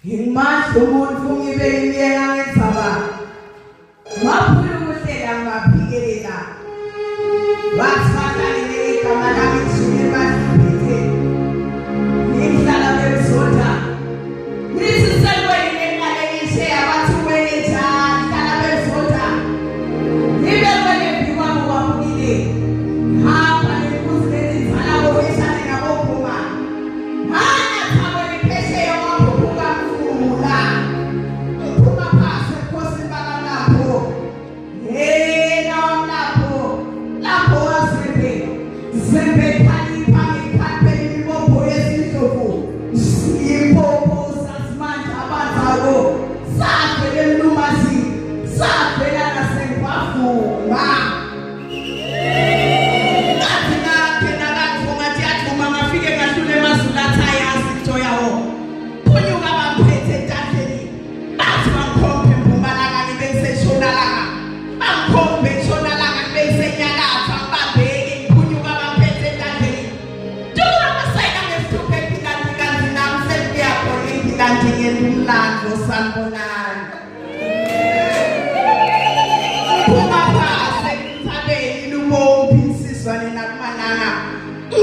Ngimazi umuntu ngibeke imiyeka ngesaba. Waphula ukuhlela ngaphikelela. Wasifaka igama lami ngisuke basiphethe. Ngihlala bezotha. Ngithi sekweni nemali engishe abathi wena njani hlala bezotha. Nibe kwele bikwa ngokwamukile. Hamba nembuzi lezindala boheshane nabophuma. Hana thabo lipheshe yomaphuphuka mfula. Uphuma phasi ekhosi bakalapho. Lapho wasembe. Sembe khalipha ngekhaliphe imibopho yesihlobo. Impopo sasimanje abazalo. Savele mlumazi. Savela nasengwavuma. Umlando sanibonani uma phase ngithabeni lumombi isizwane nakumananga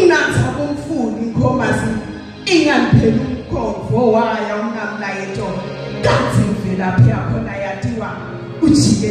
inatha kumfundi inkomazi ingamphela umkhomvo waya umnamla yeto kathi imvelaphi yakhona yatiwa ujike